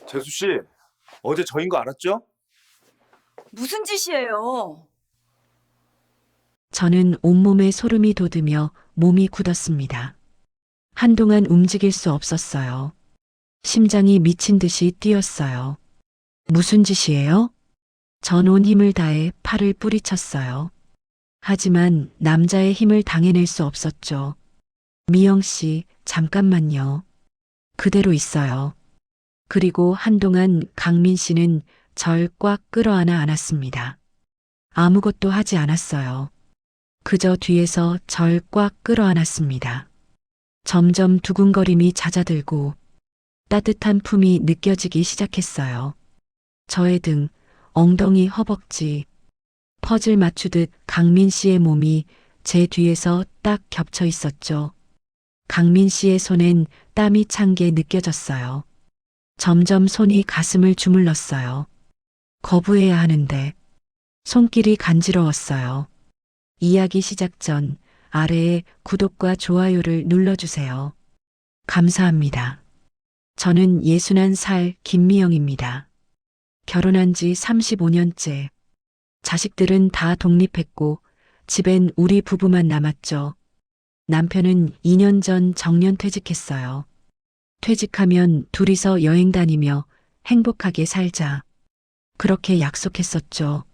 재수 씨, 어제 저인 거 알았죠? 무슨 짓이에요? 저는 온몸에 소름이 돋으며 몸이 굳었습니다. 한동안 움직일 수 없었어요. 심장이 미친 듯이 뛰었어요. 무슨 짓이에요? 전 온 힘을 다해 팔을 뿌리쳤어요. 하지만 남자의 힘을 당해낼 수 없었죠. 미영 씨, 잠깐만요. 그대로 있어요. 그리고 한동안 강민 씨는 절 꽉 끌어안아 안았습니다. 아무것도 하지 않았어요. 그저 뒤에서 절 꽉 끌어안았습니다. 점점 두근거림이 잦아들고 따뜻한 품이 느껴지기 시작했어요. 저의 등, 엉덩이, 허벅지, 퍼즐 맞추듯 강민 씨의 몸이 제 뒤에서 딱 겹쳐 있었죠. 강민 씨의 손엔 땀이 찬 게 느껴졌어요. 점점 손이 가슴을 주물렀어요. 거부해야 하는데 손길이 간지러웠어요. 이야기 시작 전 아래에 구독과 좋아요를 눌러주세요. 감사합니다. 저는 61살 김미영입니다. 결혼한 지 35년째. 자식들은 다 독립했고 집엔 우리 부부만 남았죠. 남편은 2년 전 정년 퇴직했어요. 퇴직하면 둘이서 여행 다니며 행복하게 살자. 그렇게 약속했었죠.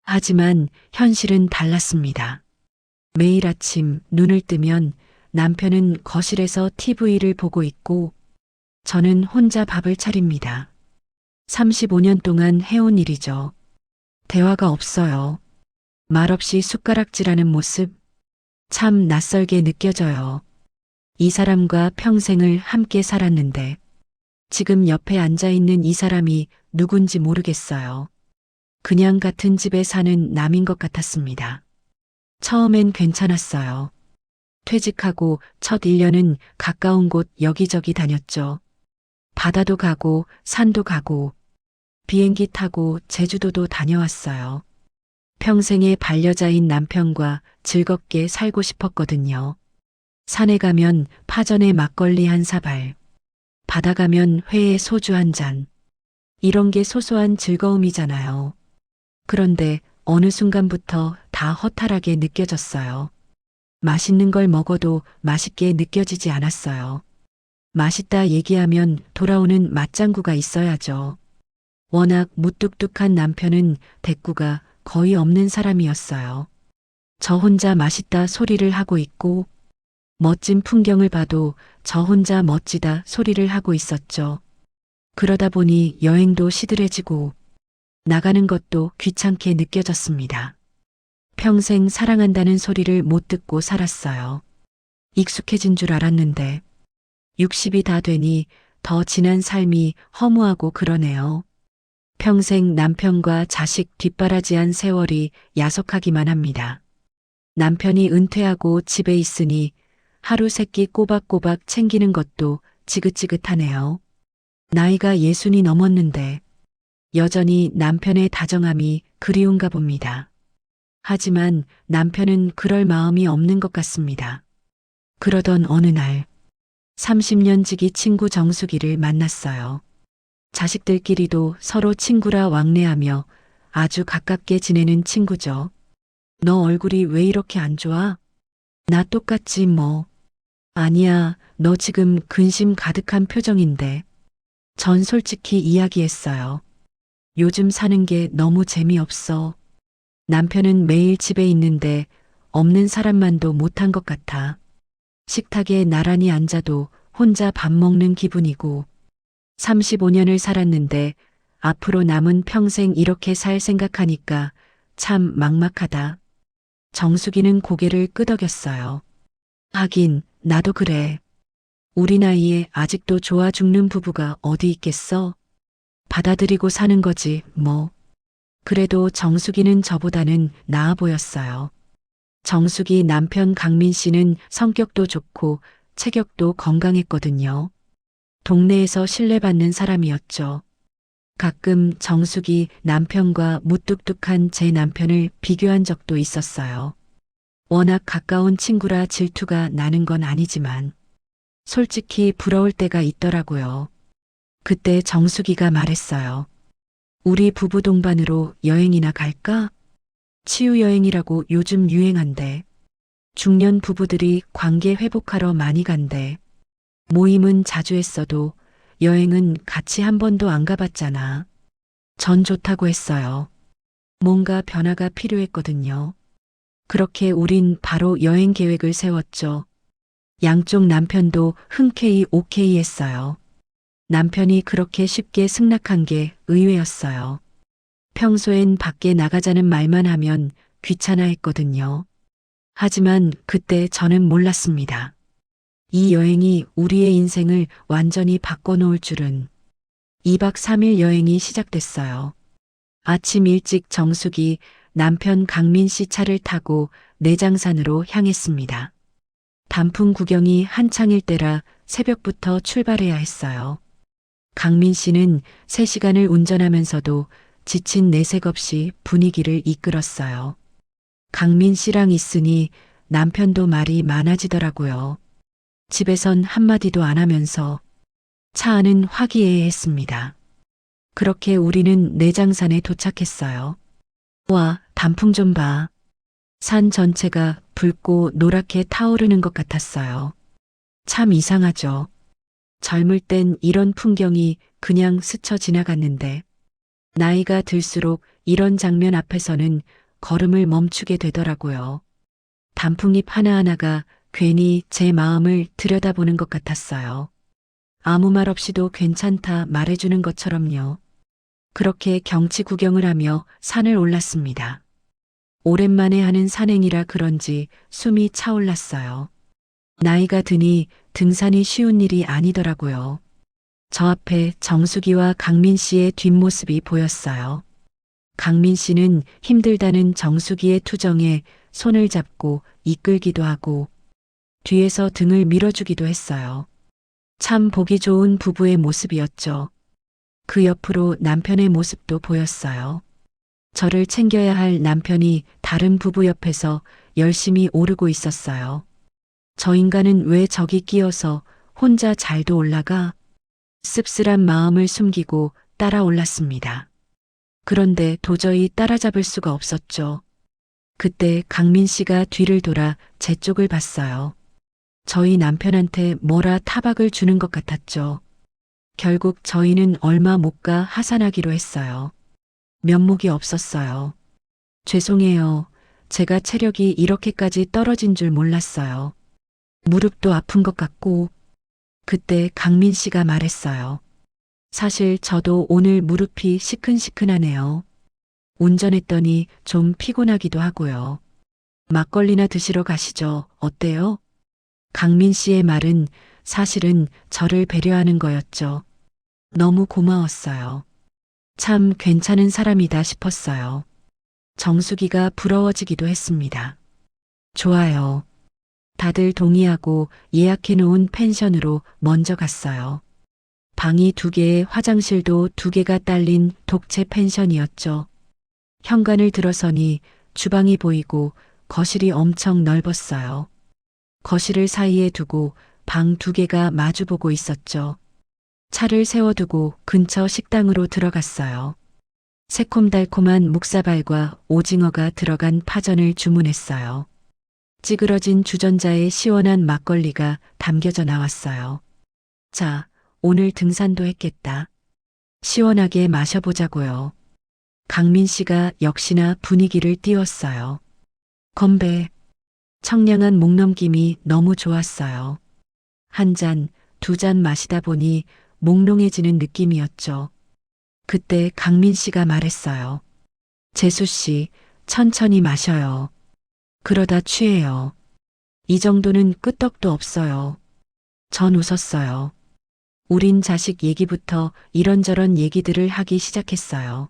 하지만 현실은 달랐습니다. 매일 아침 눈을 뜨면 남편은 거실에서 TV를 보고 있고 저는 혼자 밥을 차립니다. 35년 동안 해온 일이죠. 대화가 없어요. 말없이 숟가락질하는 모습 참 낯설게 느껴져요. 이 사람과 평생을 함께 살았는데 지금 옆에 앉아 있는 이 사람이 누군지 모르겠어요. 그냥 같은 집에 사는 남인 것 같았습니다. 처음엔 괜찮았어요. 퇴직하고 첫 1년은 가까운 곳 여기저기 다녔죠. 바다도 가고 산도 가고 비행기 타고 제주도도 다녀왔어요. 평생의 반려자인 남편과 즐겁게 살고 싶었거든요. 산에 가면 파전에 막걸리 한 사발, 바다 가면 회에 소주 한 잔. 이런 게 소소한 즐거움이잖아요. 그런데 어느 순간부터 다 허탈하게 느껴졌어요. 맛있는 걸 먹어도 맛있게 느껴지지 않았어요. 맛있다 얘기하면 돌아오는 맞장구가 있어야죠. 워낙 무뚝뚝한 남편은 대꾸가 거의 없는 사람이었어요. 저 혼자 맛있다 소리를 하고 있고 멋진 풍경을 봐도 저 혼자 멋지다 소리를 하고 있었죠. 그러다 보니 여행도 시들해지고 나가는 것도 귀찮게 느껴졌습니다. 평생 사랑한다는 소리를 못 듣고 살았어요. 익숙해진 줄 알았는데 60이 다 되니 더 진한 삶이 허무하고 그러네요. 평생 남편과 자식 뒷바라지한 세월이 야속하기만 합니다. 남편이 은퇴하고 집에 있으니 하루 세끼 꼬박꼬박 챙기는 것도 지긋지긋하네요. 나이가 60이 넘었는데 여전히 남편의 다정함이 그리운가 봅니다. 하지만 남편은 그럴 마음이 없는 것 같습니다. 그러던 어느 날 30년 지기 친구 정숙이를 만났어요. 자식들끼리도 서로 친구라 왕래하며 아주 가깝게 지내는 친구죠. 너 얼굴이 왜 이렇게 안 좋아? 나 똑같지 뭐. 아니야, 너 지금 근심 가득한 표정인데. 전 솔직히 이야기했어요. 요즘 사는 게 너무 재미없어. 남편은 매일 집에 있는데 없는 사람만도 못한 것 같아. 식탁에 나란히 앉아도 혼자 밥 먹는 기분이고 35년을 살았는데 앞으로 남은 평생 이렇게 살 생각하니까 참 막막하다. 정숙이는 고개를 끄덕였어요. 하긴 나도 그래. 우리 나이에 아직도 좋아 죽는 부부가 어디 있겠어? 받아들이고 사는 거지 뭐. 그래도 정숙이는 저보다는 나아 보였어요. 정숙이 남편 강민 씨는 성격도 좋고 체격도 건강했거든요. 동네에서 신뢰받는 사람이었죠. 가끔 정숙이 남편과 무뚝뚝한 제 남편을 비교한 적도 있었어요. 워낙 가까운 친구라 질투가 나는 건 아니지만 솔직히 부러울 때가 있더라고요. 그때 정숙이가 말했어요. 우리 부부 동반으로 여행이나 갈까? 치유여행이라고 요즘 유행한데. 중년 부부들이 관계 회복하러 많이 간대. 모임은 자주 했어도 여행은 같이 한 번도 안 가봤잖아. 전 좋다고 했어요. 뭔가 변화가 필요했거든요. 그렇게 우린 바로 여행 계획을 세웠죠. 양쪽 남편도 흔쾌히 오케이 했어요. 남편이 그렇게 쉽게 승낙한 게 의외였어요. 평소엔 밖에 나가자는 말만 하면 귀찮아 했거든요. 하지만 그때 저는 몰랐습니다. 이 여행이 우리의 인생을 완전히 바꿔놓을 줄은. 2박 3일 여행이 시작됐어요. 아침 일찍 정숙이 남편 강민 씨 차를 타고 내장산으로 향했습니다. 단풍 구경이 한창일 때라 새벽부터 출발해야 했어요. 강민 씨는 3시간을 운전하면서도 지친 내색 없이 분위기를 이끌었어요. 강민 씨랑 있으니 남편도 말이 많아지더라고요. 집에선 한마디도 안 하면서 차 안은 화기애애했습니다. 그렇게 우리는 내장산에 도착했어요. 와, 단풍 좀 봐. 산 전체가 붉고 노랗게 타오르는 것 같았어요. 참 이상하죠. 젊을 땐 이런 풍경이 그냥 스쳐 지나갔는데, 나이가 들수록 이런 장면 앞에서는 걸음을 멈추게 되더라고요. 단풍잎 하나하나가 괜히 제 마음을 들여다보는 것 같았어요. 아무 말 없이도 괜찮다 말해주는 것처럼요. 그렇게 경치 구경을 하며 산을 올랐습니다. 오랜만에 하는 산행이라 그런지 숨이 차올랐어요. 나이가 드니 등산이 쉬운 일이 아니더라고요. 저 앞에 정숙이와 강민 씨의 뒷모습이 보였어요. 강민 씨는 힘들다는 정숙이의 투정에 손을 잡고 이끌기도 하고 뒤에서 등을 밀어주기도 했어요. 참 보기 좋은 부부의 모습이었죠. 그 옆으로 남편의 모습도 보였어요. 저를 챙겨야 할 남편이 다른 부부 옆에서 열심히 오르고 있었어요. 저 인간은 왜 저기 끼어서 혼자 잘도 올라가? 씁쓸한 마음을 숨기고 따라 올랐습니다. 그런데 도저히 따라잡을 수가 없었죠. 그때 강민 씨가 뒤를 돌아 제 쪽을 봤어요. 저희 남편한테 뭐라 타박을 주는 것 같았죠. 결국 저희는 얼마 못 가 하산하기로 했어요. 면목이 없었어요. 죄송해요. 제가 체력이 이렇게까지 떨어진 줄 몰랐어요. 무릎도 아픈 것 같고. 그때 강민 씨가 말했어요. 사실 저도 오늘 무릎이 시큰시큰하네요. 운전했더니 좀 피곤하기도 하고요. 막걸리나 드시러 가시죠. 어때요? 강민 씨의 말은 사실은 저를 배려하는 거였죠. 너무 고마웠어요. 참 괜찮은 사람이다 싶었어요. 정숙이가 부러워지기도 했습니다. 좋아요. 다들 동의하고 예약해놓은 펜션으로 먼저 갔어요. 방이 2개에 화장실도 2개가 딸린 독채 펜션이었죠. 현관을 들어서니 주방이 보이고 거실이 엄청 넓었어요. 거실을 사이에 두고 방 2개가 마주보고 있었죠. 차를 세워두고 근처 식당으로 들어갔어요. 새콤달콤한 묵사발과 오징어가 들어간 파전을 주문했어요. 찌그러진 주전자에 시원한 막걸리가 담겨져 나왔어요. 자, 오늘 등산도 했겠다. 시원하게 마셔보자고요. 강민 씨가 역시나 분위기를 띄웠어요. 건배. 청량한 목넘김이 너무 좋았어요. 1잔, 2잔 마시다 보니 몽롱해지는 느낌이었죠. 그때 강민 씨가 말했어요. 재수 씨, 천천히 마셔요. 그러다 취해요. 이 정도는 끄떡도 없어요. 전 웃었어요. 우린 자식 얘기부터 이런저런 얘기들을 하기 시작했어요.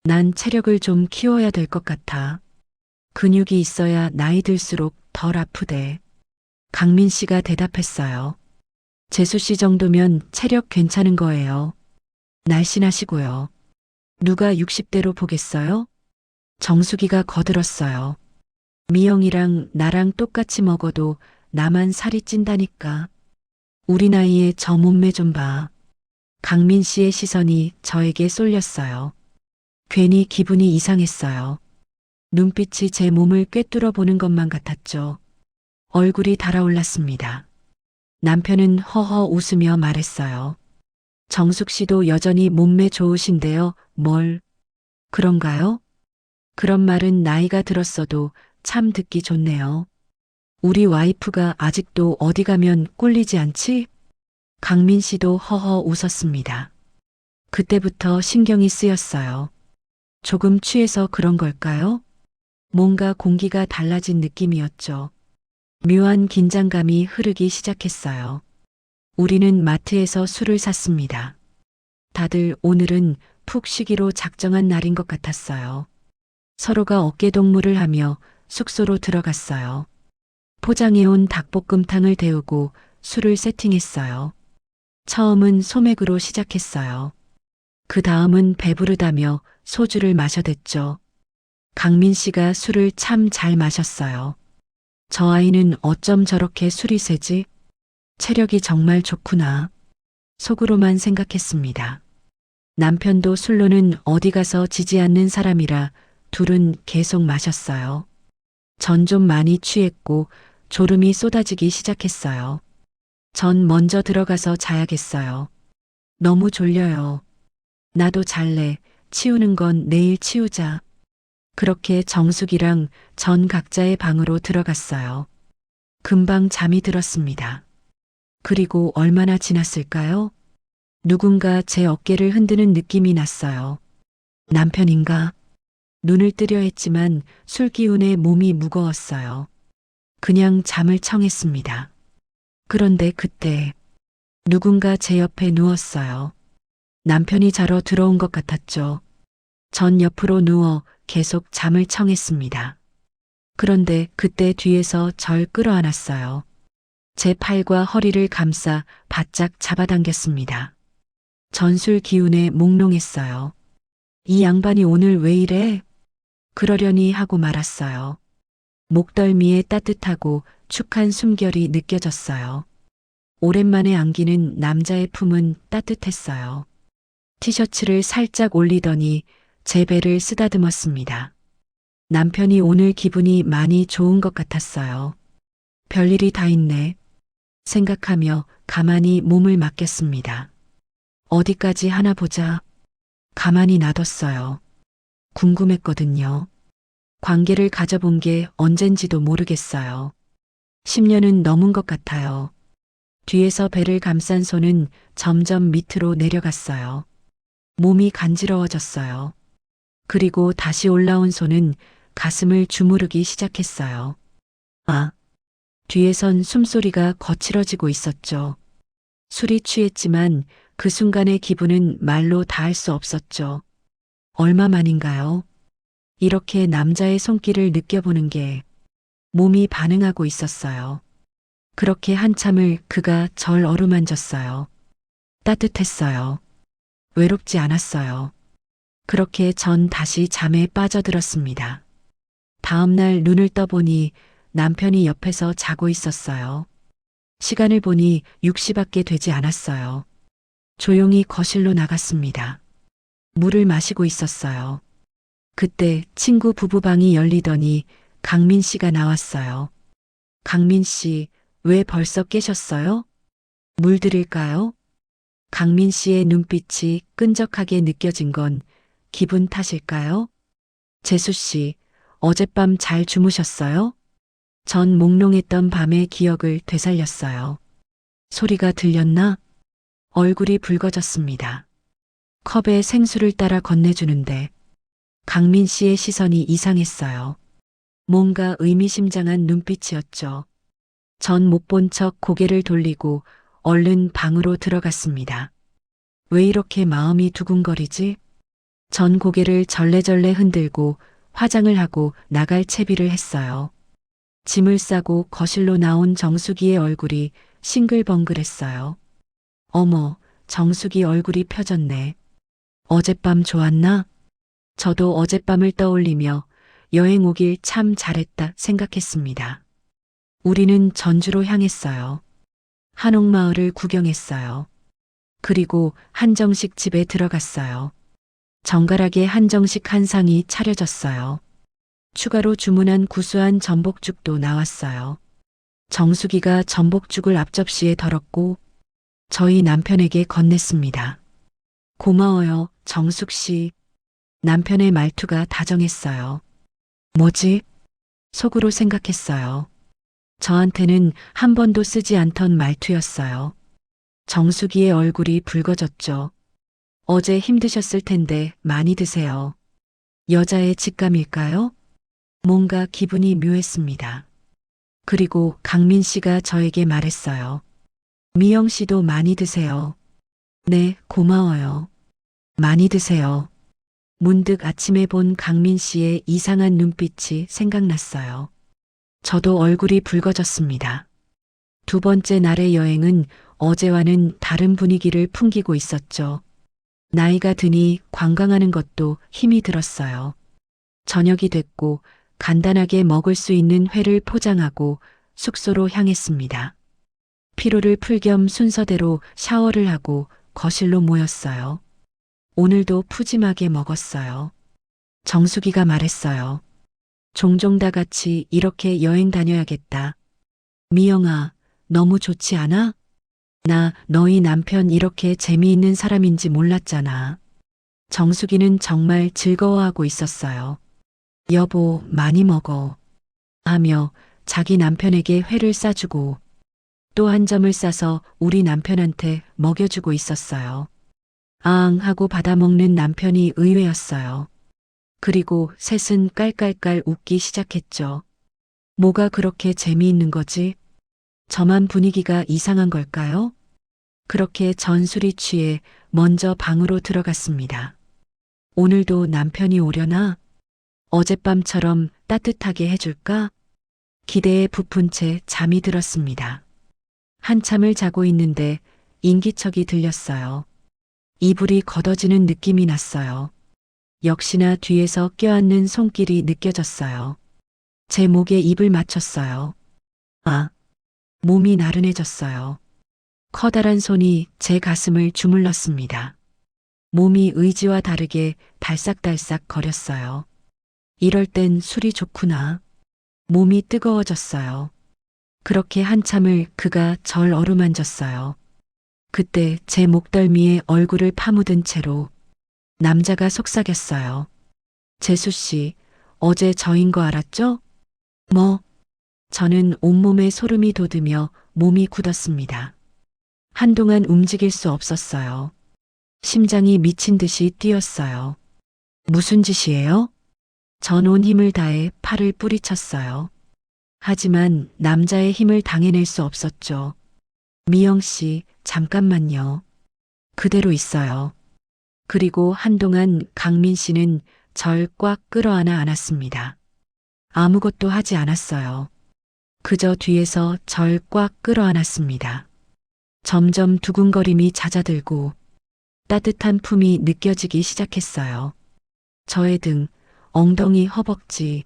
난 체력을 좀 키워야 될 것 같아. 근육이 있어야 나이 들수록 덜 아프대. 강민 씨가 대답했어요. 재수 씨 정도면 체력 괜찮은 거예요. 날씬하시고요. 누가 60대로 보겠어요? 정숙이가 거들었어요. 미영이랑 나랑 똑같이 먹어도 나만 살이 찐다니까. 우리 나이에 저 몸매 좀 봐. 강민 씨의 시선이 저에게 쏠렸어요. 괜히 기분이 이상했어요. 눈빛이 제 몸을 꿰뚫어 보는 것만 같았죠. 얼굴이 달아올랐습니다. 남편은 허허 웃으며 말했어요. 정숙 씨도 여전히 몸매 좋으신데요. 뭘? 그런가요? 그런 말은 나이가 들었어도 참 듣기 좋네요. 우리 와이프가 아직도 어디 가면 꼴리지 않지? 강민 씨도 허허 웃었습니다. 그때부터 신경이 쓰였어요. 조금 취해서 그런 걸까요? 뭔가 공기가 달라진 느낌이었죠. 묘한 긴장감이 흐르기 시작했어요. 우리는 마트에서 술을 샀습니다. 다들 오늘은 푹 쉬기로 작정한 날인 것 같았어요. 서로가 어깨동무를 하며 숙소로 들어갔어요. 포장해온 닭볶음탕을 데우고 술을 세팅했어요. 처음은 소맥으로 시작했어요. 그 다음은 배부르다며 소주를 마셔댔죠. 강민 씨가 술을 참 잘 마셨어요. 저 아이는 어쩜 저렇게 술이 세지? 체력이 정말 좋구나. 속으로만 생각했습니다. 남편도 술로는 어디 가서 지지 않는 사람이라 둘은 계속 마셨어요. 전 좀 많이 취했고 졸음이 쏟아지기 시작했어요. 전 먼저 들어가서 자야겠어요. 너무 졸려요. 나도 잘래. 치우는 건 내일 치우자. 그렇게 정숙이랑 전 각자의 방으로 들어갔어요. 금방 잠이 들었습니다. 그리고 얼마나 지났을까요? 누군가 제 어깨를 흔드는 느낌이 났어요. 남편인가? 눈을 뜨려 했지만 술 기운에 몸이 무거웠어요. 그냥 잠을 청했습니다. 그런데 그때 누군가 제 옆에 누웠어요. 남편이 자러 들어온 것 같았죠. 전 옆으로 누워 계속 잠을 청했습니다. 그런데 그때 뒤에서 절 끌어안았어요. 제 팔과 허리를 감싸 바짝 잡아당겼습니다. 전술 기운에 몽롱했어요. 이 양반이 오늘 왜 이래? 그러려니 하고 말았어요. 목덜미에 따뜻하고 축한 숨결이 느껴졌어요. 오랜만에 안기는 남자의 품은 따뜻했어요. 티셔츠를 살짝 올리더니 제 배를 쓰다듬었습니다. 남편이 오늘 기분이 많이 좋은 것 같았어요. 별일이 다 있네. 생각하며 가만히 몸을 맡겼습니다. 어디까지 하나 보자. 가만히 놔뒀어요. 궁금했거든요. 관계를 가져본 게 언젠지도 모르겠어요. 10년은 넘은 것 같아요. 뒤에서 배를 감싼 손은 점점 밑으로 내려갔어요. 몸이 간지러워졌어요. 그리고 다시 올라온 손은 가슴을 주무르기 시작했어요. 아, 뒤에선 숨소리가 거칠어지고 있었죠. 술이 취했지만 그 순간의 기분은 말로 다할 수 없었죠. 얼마만인가요? 이렇게 남자의 손길을 느껴보는 게 몸이 반응하고 있었어요. 그렇게 한참을 그가 절 어루만졌어요. 따뜻했어요. 외롭지 않았어요. 그렇게 전 다시 잠에 빠져들었습니다. 다음날 눈을 떠보니 남편이 옆에서 자고 있었어요. 시간을 보니 6시밖에 되지 않았어요. 조용히 거실로 나갔습니다. 물을 마시고 있었어요. 그때 친구 부부방이 열리더니 강민 씨가 나왔어요. 강민 씨, 왜 벌써 깨셨어요? 물 드릴까요? 강민 씨의 눈빛이 끈적하게 느껴진 건 기분 탓일까요? 재수 씨, 어젯밤 잘 주무셨어요? 전 몽롱했던 밤의 기억을 되살렸어요. 소리가 들렸나? 얼굴이 붉어졌습니다. 컵에 생수를 따라 건네주는데 강민 씨의 시선이 이상했어요. 뭔가 의미심장한 눈빛이었죠. 전 못 본 척 고개를 돌리고 얼른 방으로 들어갔습니다. 왜 이렇게 마음이 두근거리지? 전 고개를 절레절레 흔들고 화장을 하고 나갈 채비를 했어요. 짐을 싸고 거실로 나온 정숙이의 얼굴이 싱글벙글했어요. 어머, 정숙이 얼굴이 펴졌네. 어젯밤 좋았나? 저도 어젯밤을 떠올리며 여행 오길 참 잘했다 생각했습니다. 우리는 전주로 향했어요. 한옥마을을 구경했어요. 그리고 한정식 집에 들어갔어요. 정갈하게 한정식 한 상이 차려졌어요. 추가로 주문한 구수한 전복죽도 나왔어요. 정수기가 전복죽을 앞접시에 덜었고 저희 남편에게 건넸습니다. 고마워요, 정숙 씨. 남편의 말투가 다정했어요. 뭐지? 속으로 생각했어요. 저한테는 한 번도 쓰지 않던 말투였어요. 정수기의 얼굴이 붉어졌죠. 어제 힘드셨을 텐데 많이 드세요. 여자의 직감일까요? 뭔가 기분이 묘했습니다. 그리고 강민 씨가 저에게 말했어요. 미영 씨도 많이 드세요. 네, 고마워요. 많이 드세요. 문득 아침에 본 강민 씨의 이상한 눈빛이 생각났어요. 저도 얼굴이 붉어졌습니다. 두 번째 날의 여행은 어제와는 다른 분위기를 풍기고 있었죠. 나이가 드니 관광하는 것도 힘이 들었어요. 저녁이 됐고 간단하게 먹을 수 있는 회를 포장하고 숙소로 향했습니다. 피로를 풀 겸 순서대로 샤워를 하고 거실로 모였어요. 오늘도 푸짐하게 먹었어요. 정수기가 말했어요. 종종 다 같이 이렇게 여행 다녀야겠다. 미영아, 너무 좋지 않아? 나 너희 남편 이렇게 재미있는 사람인지 몰랐잖아. 정수기는 정말 즐거워하고 있었어요. 여보, 많이 먹어. 하며 자기 남편에게 회를 싸주고 또 한 점을 싸서 우리 남편한테 먹여주고 있었어요. 아앙 하고 받아먹는 남편이 의외였어요. 그리고 셋은 깔깔깔 웃기 시작했죠. 뭐가 그렇게 재미있는 거지? 저만 분위기가 이상한 걸까요? 그렇게 전술이 취해 먼저 방으로 들어갔습니다. 오늘도 남편이 오려나? 어젯밤처럼 따뜻하게 해줄까? 기대에 부푼 채 잠이 들었습니다. 한참을 자고 있는데 인기척이 들렸어요. 이불이 걷어지는 느낌이 났어요. 역시나 뒤에서 껴안는 손길이 느껴졌어요. 제 목에 입을 맞췄어요. 아, 몸이 나른해졌어요. 커다란 손이 제 가슴을 주물렀습니다. 몸이 의지와 다르게 달싹달싹 거렸어요. 이럴 땐 술이 좋구나. 몸이 뜨거워졌어요. 그렇게 한참을 그가 절 어루만졌어요. 그때 제 목덜미에 얼굴을 파묻은 채로 남자가 속삭였어요. 재수 씨, 어제 저인 거 알았죠? 뭐? 저는 온몸에 소름이 돋으며 몸이 굳었습니다. 한동안 움직일 수 없었어요. 심장이 미친 듯이 뛰었어요. 무슨 짓이에요? 전 온 힘을 다해 팔을 뿌리쳤어요. 하지만 남자의 힘을 당해낼 수 없었죠. 미영 씨, 잠깐만요. 그대로 있어요. 그리고 한동안 강민 씨는 절 꽉 끌어안아 안았습니다. 아무것도 하지 않았어요. 그저 뒤에서 절 꽉 끌어안았습니다. 점점 두근거림이 잦아들고 따뜻한 품이 느껴지기 시작했어요. 저의 등, 엉덩이, 허벅지,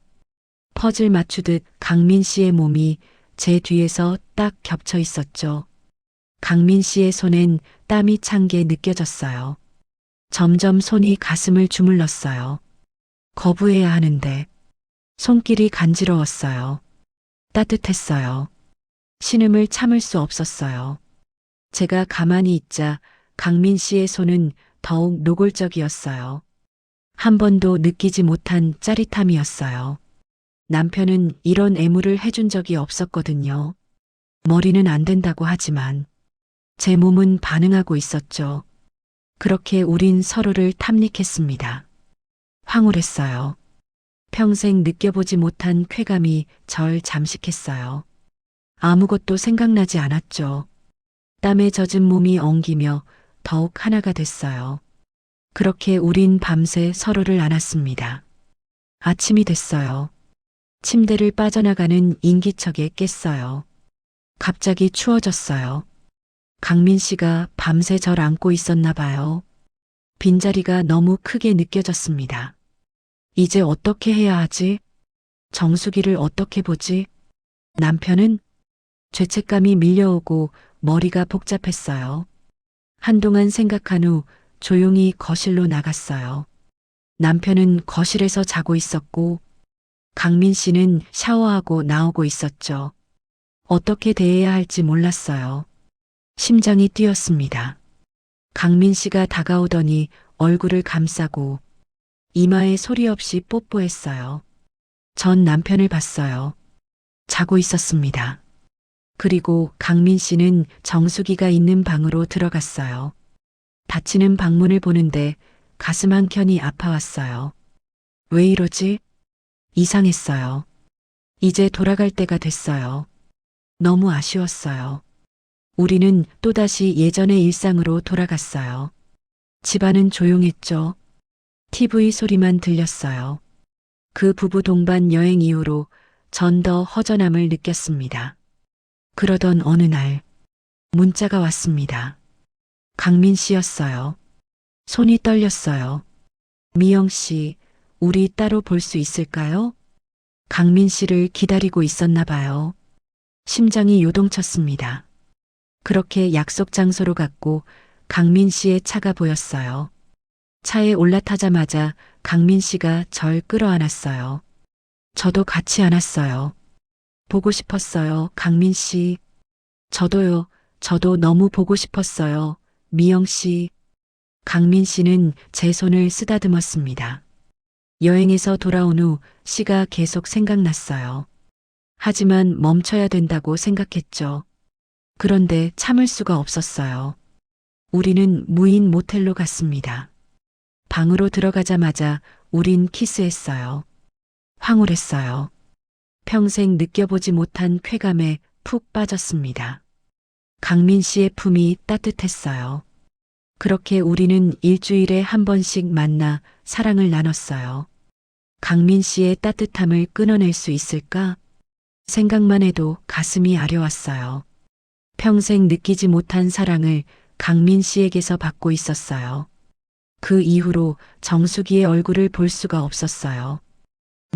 퍼즐 맞추듯 강민 씨의 몸이 제 뒤에서 딱 겹쳐 있었죠. 강민 씨의 손엔 땀이 찬 게 느껴졌어요. 점점 손이 가슴을 주물렀어요. 거부해야 하는데 손길이 간지러웠어요. 따뜻했어요. 신음을 참을 수 없었어요. 제가 가만히 있자 강민 씨의 손은 더욱 노골적이었어요. 한 번도 느끼지 못한 짜릿함이었어요. 남편은 이런 애무를 해준 적이 없었거든요. 머리는 안 된다고 하지만 제 몸은 반응하고 있었죠. 그렇게 우린 서로를 탐닉했습니다. 황홀했어요. 평생 느껴보지 못한 쾌감이 절 잠식했어요. 아무것도 생각나지 않았죠. 땀에 젖은 몸이 엉기며 더욱 하나가 됐어요. 그렇게 우린 밤새 서로를 안았습니다. 아침이 됐어요. 침대를 빠져나가는 인기척에 깼어요. 갑자기 추워졌어요. 강민 씨가 밤새 절 안고 있었나 봐요. 빈자리가 너무 크게 느껴졌습니다. 이제 어떻게 해야 하지? 정수기를 어떻게 보지? 남편은? 죄책감이 밀려오고 머리가 복잡했어요. 한동안 생각한 후 조용히 거실로 나갔어요. 남편은 거실에서 자고 있었고 강민 씨는 샤워하고 나오고 있었죠. 어떻게 대해야 할지 몰랐어요. 심장이 뛰었습니다. 강민 씨가 다가오더니 얼굴을 감싸고 이마에 소리 없이 뽀뽀했어요. 전 남편을 봤어요. 자고 있었습니다. 그리고 강민 씨는 정수기가 있는 방으로 들어갔어요. 닫히는 방문을 보는데 가슴 한켠이 아파왔어요. 왜 이러지? 이상했어요. 이제 돌아갈 때가 됐어요. 너무 아쉬웠어요. 우리는 또다시 예전의 일상으로 돌아갔어요. 집안은 조용했죠. TV 소리만 들렸어요. 그 부부 동반 여행 이후로 전 더 허전함을 느꼈습니다. 그러던 어느 날 문자가 왔습니다. 강민 씨였어요. 손이 떨렸어요. 미영 씨, 우리 따로 볼 수 있을까요? 강민 씨를 기다리고 있었나 봐요. 심장이 요동쳤습니다. 그렇게 약속 장소로 갔고 강민 씨의 차가 보였어요. 차에 올라타자마자 강민 씨가 절 끌어안았어요. 저도 같이 안았어요. 보고 싶었어요, 강민 씨. 저도요, 저도 너무 보고 싶었어요, 미영 씨. 강민 씨는 제 손을 쓰다듬었습니다. 여행에서 돌아온 후 씨가 계속 생각났어요. 하지만 멈춰야 된다고 생각했죠. 그런데 참을 수가 없었어요. 우리는 무인 모텔로 갔습니다. 방으로 들어가자마자 우린 키스했어요. 황홀했어요. 평생 느껴보지 못한 쾌감에 푹 빠졌습니다. 강민 씨의 품이 따뜻했어요. 그렇게 우리는 일주일에 한 번씩 만나 사랑을 나눴어요. 강민 씨의 따뜻함을 끊어낼 수 있을까? 생각만 해도 가슴이 아려왔어요. 평생 느끼지 못한 사랑을 강민 씨에게서 받고 있었어요. 그 이후로 정수기의 얼굴을 볼 수가 없었어요.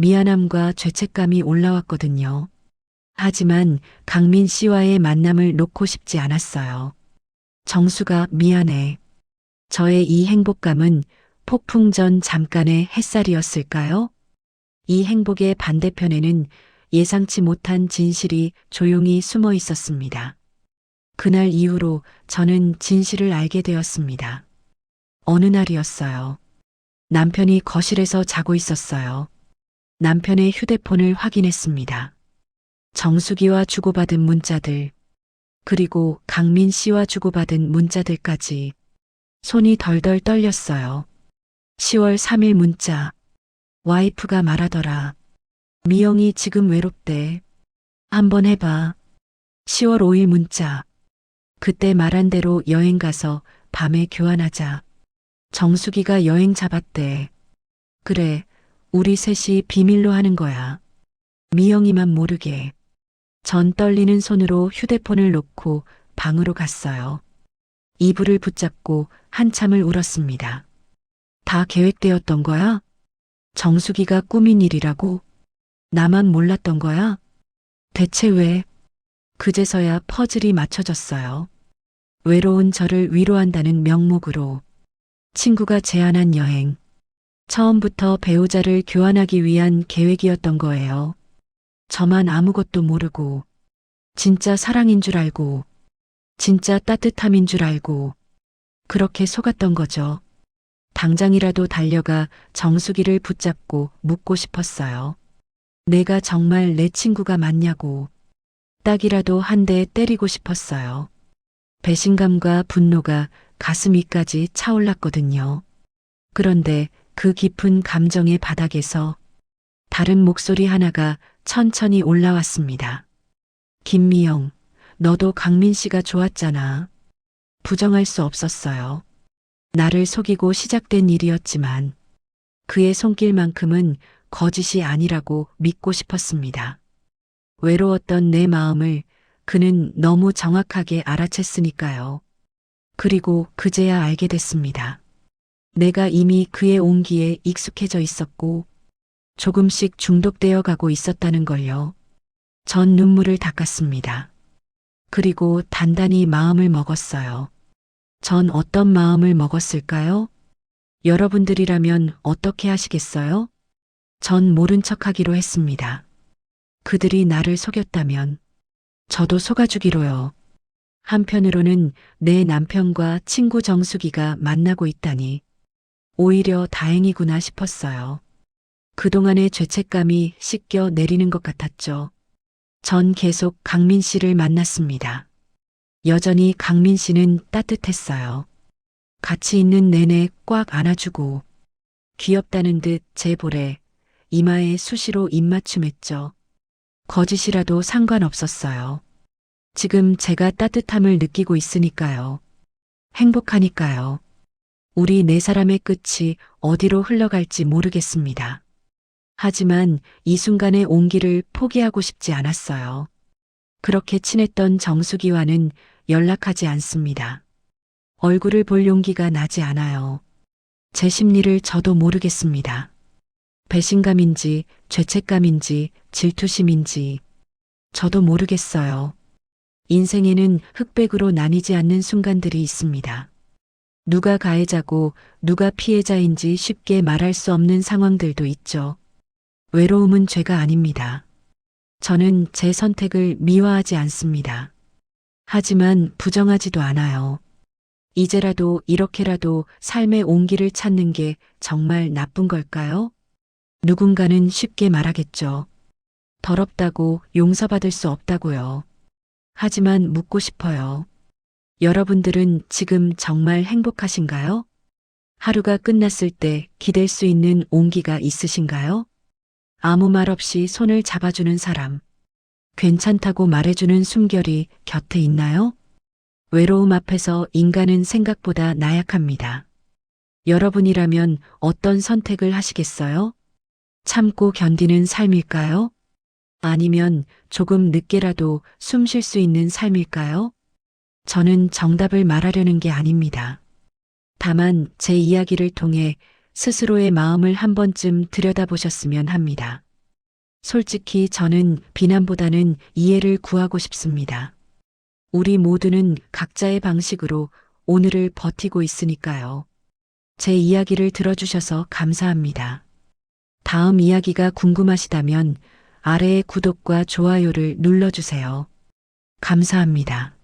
미안함과 죄책감이 올라왔거든요. 하지만 강민 씨와의 만남을 놓고 싶지 않았어요. 정수가 미안해. 저의 이 행복감은 폭풍 전 잠깐의 햇살이었을까요? 이 행복의 반대편에는 예상치 못한 진실이 조용히 숨어 있었습니다. 그날 이후로 저는 진실을 알게 되었습니다. 어느 날이었어요. 남편이 거실에서 자고 있었어요. 남편의 휴대폰을 확인했습니다. 정수기와 주고받은 문자들, 그리고 강민 씨와 주고받은 문자들까지 손이 덜덜 떨렸어요. 10월 3일 문자. 와이프가 말하더라. 미영이 지금 외롭대. 한번 해봐. 10월 5일 문자. 그때 말한 대로 여행 가서 밤에 교환하자. 정수기가 여행 잡았대. 그래, 우리 셋이 비밀로 하는 거야. 미영이만 모르게. 전 떨리는 손으로 휴대폰을 놓고 방으로 갔어요. 이불을 붙잡고 한참을 울었습니다. 다 계획되었던 거야? 정수기가 꾸민 일이라고? 나만 몰랐던 거야? 대체 왜? 그제서야 퍼즐이 맞춰졌어요. 외로운 저를 위로한다는 명목으로 친구가 제안한 여행. 처음부터 배우자를 교환하기 위한 계획이었던 거예요. 저만 아무것도 모르고, 진짜 사랑인 줄 알고, 진짜 따뜻함인 줄 알고, 그렇게 속았던 거죠. 당장이라도 달려가 정수기를 붙잡고 묻고 싶었어요. 내가 정말 내 친구가 맞냐고. 딱이라도 한 대 때리고 싶었어요. 배신감과 분노가 가슴 위까지 차올랐거든요. 그런데 그 깊은 감정의 바닥에서 다른 목소리 하나가 천천히 올라왔습니다. 김미영, 너도 강민 씨가 좋았잖아. 부정할 수 없었어요. 나를 속이고 시작된 일이었지만 그의 손길만큼은 거짓이 아니라고 믿고 싶었습니다. 외로웠던 내 마음을 그는 너무 정확하게 알아챘으니까요. 그리고 그제야 알게 됐습니다. 내가 이미 그의 온기에 익숙해져 있었고 조금씩 중독되어 가고 있었다는 걸요. 전 눈물을 닦았습니다. 그리고 단단히 마음을 먹었어요. 전 어떤 마음을 먹었을까요? 여러분들이라면 어떻게 하시겠어요? 전 모른 척 하기로 했습니다. 그들이 나를 속였다면 저도 속아주기로요. 한편으로는 내 남편과 친구 정수기가 만나고 있다니 오히려 다행이구나 싶었어요. 그동안의 죄책감이 씻겨 내리는 것 같았죠. 전 계속 강민 씨를 만났습니다. 여전히 강민 씨는 따뜻했어요. 같이 있는 내내 꽉 안아주고 귀엽다는 듯 제 볼에 이마에 수시로 입맞춤했죠. 거짓이라도 상관없었어요. 지금 제가 따뜻함을 느끼고 있으니까요. 행복하니까요. 우리 네 사람의 끝이 어디로 흘러갈지 모르겠습니다. 하지만 이 순간의 온기를 포기하고 싶지 않았어요. 그렇게 친했던 정수기와는 연락하지 않습니다. 얼굴을 볼 용기가 나지 않아요. 제 심리를 저도 모르겠습니다. 배신감인지 죄책감인지 질투심인지 저도 모르겠어요. 인생에는 흑백으로 나뉘지 않는 순간들이 있습니다. 누가 가해자고 누가 피해자인지 쉽게 말할 수 없는 상황들도 있죠. 외로움은 죄가 아닙니다. 저는 제 선택을 미화하지 않습니다. 하지만 부정하지도 않아요. 이제라도 이렇게라도 삶의 온기를 찾는 게 정말 나쁜 걸까요? 누군가는 쉽게 말하겠죠. 더럽다고 용서받을 수 없다고요. 하지만 묻고 싶어요. 여러분들은 지금 정말 행복하신가요? 하루가 끝났을 때 기댈 수 있는 온기가 있으신가요? 아무 말 없이 손을 잡아주는 사람, 괜찮다고 말해주는 숨결이 곁에 있나요? 외로움 앞에서 인간은 생각보다 나약합니다. 여러분이라면 어떤 선택을 하시겠어요? 참고 견디는 삶일까요? 아니면 조금 늦게라도 숨 쉴 수 있는 삶일까요? 저는 정답을 말하려는 게 아닙니다. 다만 제 이야기를 통해 스스로의 마음을 한 번쯤 들여다보셨으면 합니다. 솔직히 저는 비난보다는 이해를 구하고 싶습니다. 우리 모두는 각자의 방식으로 오늘을 버티고 있으니까요. 제 이야기를 들어주셔서 감사합니다. 다음 이야기가 궁금하시다면 아래의 구독과 좋아요를 눌러주세요. 감사합니다.